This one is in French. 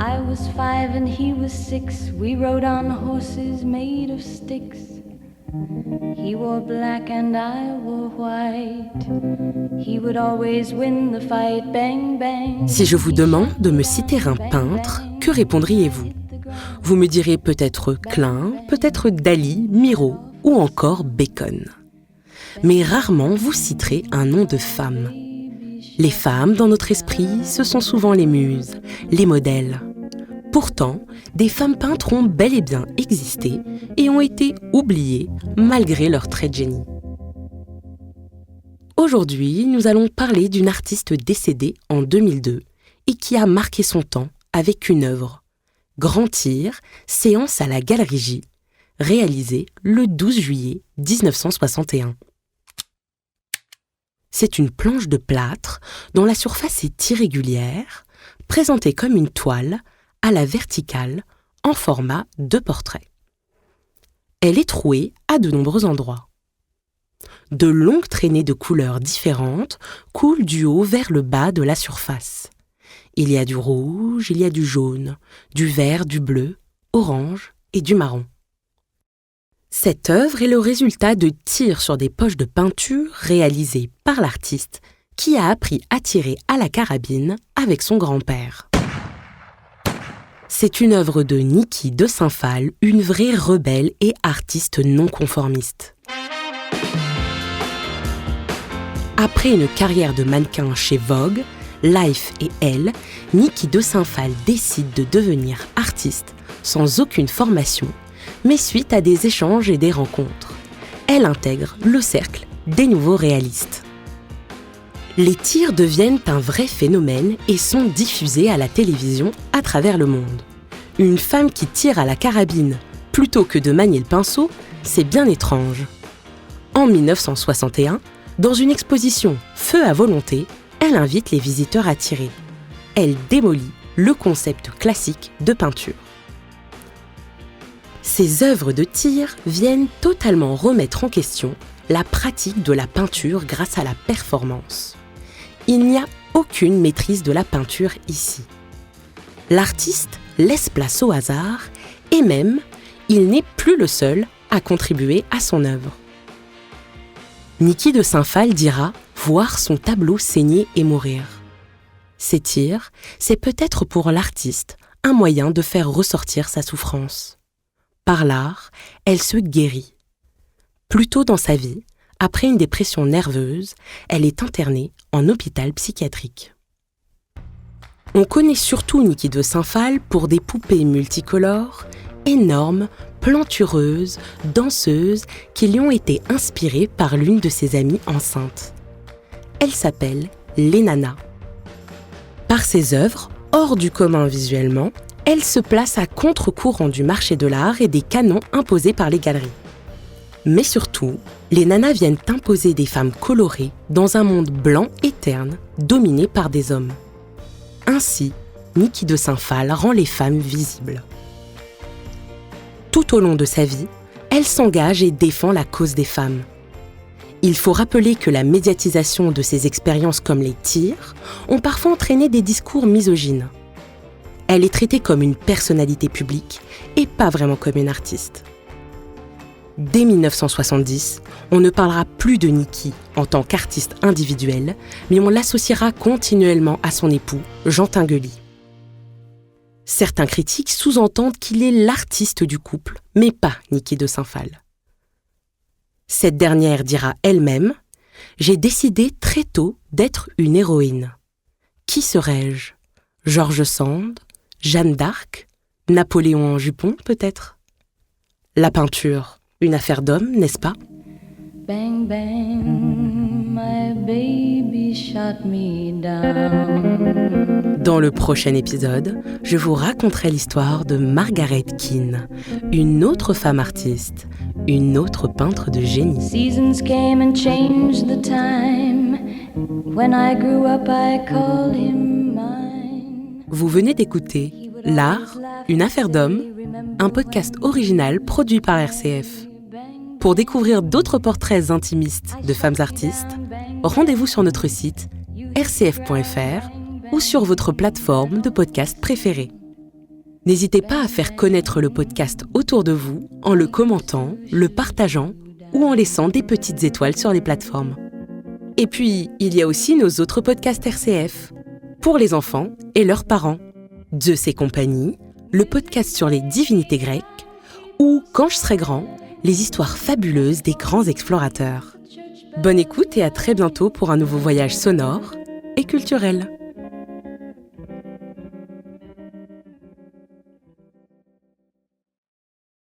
I was 5 and he was 6. We rode on horses made of sticks. He wore black and I wore white. He would always win the fight. Bang, bang. Si je vous demande de me citer un peintre, que répondriez-vous ? Vous me direz peut-être Klein, peut-être Dali, Miro ou encore Bacon. Mais rarement vous citerez un nom de femme. Les femmes, dans notre esprit, ce sont souvent les muses, les modèles. Pourtant, des femmes peintres ont bel et bien existé et ont été oubliées malgré leur trait de génie. Aujourd'hui, nous allons parler d'une artiste décédée en 2002 et qui a marqué son temps avec une œuvre, Grand Tir, séance à la Galerie J, réalisée le 12 juillet 1961. C'est une planche de plâtre dont la surface est irrégulière, présentée comme une toile à la verticale en format de portrait. Elle est trouée à de nombreux endroits. De longues traînées de couleurs différentes coulent du haut vers le bas de la surface. Il y a du rouge, il y a du jaune, du vert, du bleu, orange et du marron. Cette œuvre est le résultat de tirs sur des poches de peinture réalisées par l'artiste qui a appris à tirer à la carabine avec son grand-père. C'est une œuvre de Niki de Saint-Phal, une vraie rebelle et artiste non conformiste. Après une carrière de mannequin chez Vogue, Life et Elle, Niki de Saint-Phal décide de devenir artiste sans aucune formation, mais suite à des échanges et des rencontres. Elle intègre le cercle des nouveaux réalistes. Les tirs deviennent un vrai phénomène et sont diffusés à la télévision à travers le monde. Une femme qui tire à la carabine plutôt que de manier le pinceau, c'est bien étrange. En 1961, dans une exposition Feu à volonté, elle invite les visiteurs à tirer. Elle démolit le concept classique de peinture. Ces œuvres de tir viennent totalement remettre en question la pratique de la peinture grâce à la performance. Il n'y a aucune maîtrise de la peinture ici. L'artiste laisse place au hasard et même, il n'est plus le seul à contribuer à son œuvre. Niki de Saint-Phal dira voir son tableau saigner et mourir. Ces tirs, c'est peut-être pour l'artiste un moyen de faire ressortir sa souffrance. Par l'art, elle se guérit. Plus tôt dans sa vie, après une dépression nerveuse, elle est internée en hôpital psychiatrique. On connaît surtout Niki de Saint-Phal pour des poupées multicolores, énormes, plantureuses, danseuses qui lui ont été inspirées par l'une de ses amies enceintes. Elle s'appelle les nanas. Par ses œuvres, hors du commun visuellement, elle se place à contre-courant du marché de l'art et des canons imposés par les galeries. Mais surtout, les nanas viennent imposer des femmes colorées dans un monde blanc et terne, dominé par des hommes. Ainsi, Niki de Saint-Phal rend les femmes visibles. Tout au long de sa vie, elle s'engage et défend la cause des femmes. Il faut rappeler que la médiatisation de ces expériences comme les tirs ont parfois entraîné des discours misogynes. Elle est traitée comme une personnalité publique et pas vraiment comme une artiste. Dès 1970, on ne parlera plus de Niki en tant qu'artiste individuelle, mais on l'associera continuellement à son époux, Jean Tinguely. Certains critiques sous-entendent qu'il est l'artiste du couple, mais pas Niki de Saint-Phal. Cette dernière dira elle-même « J'ai décidé très tôt d'être une héroïne. Qui serais-je ? George Sand ? Jeanne d'Arc ? Napoléon en jupon, peut-être ? La peinture, une affaire d'homme, n'est-ce pas ? Bang, bang, my baby shot me down. Dans le prochain épisode, je vous raconterai l'histoire de Margaret Keane, une autre femme artiste, une autre peintre de génie. Seasons came and changed the time. When I grew up, I called him mine. Vous venez d'écouter L'art, une affaire d'homme, un podcast original produit par RCF. Pour découvrir d'autres portraits intimistes de femmes artistes, rendez-vous sur notre site rcf.fr ou sur votre plateforme de podcast préférée. N'hésitez pas à faire connaître le podcast autour de vous en le commentant, le partageant ou en laissant des petites étoiles sur les plateformes. Et puis, il y a aussi nos autres podcasts RCF, pour les enfants et leurs parents. Zeus et compagnie, le podcast sur les divinités grecques, ou Quand je serai grand, les histoires fabuleuses des grands explorateurs. Bonne écoute et à très bientôt pour un nouveau voyage sonore et culturel.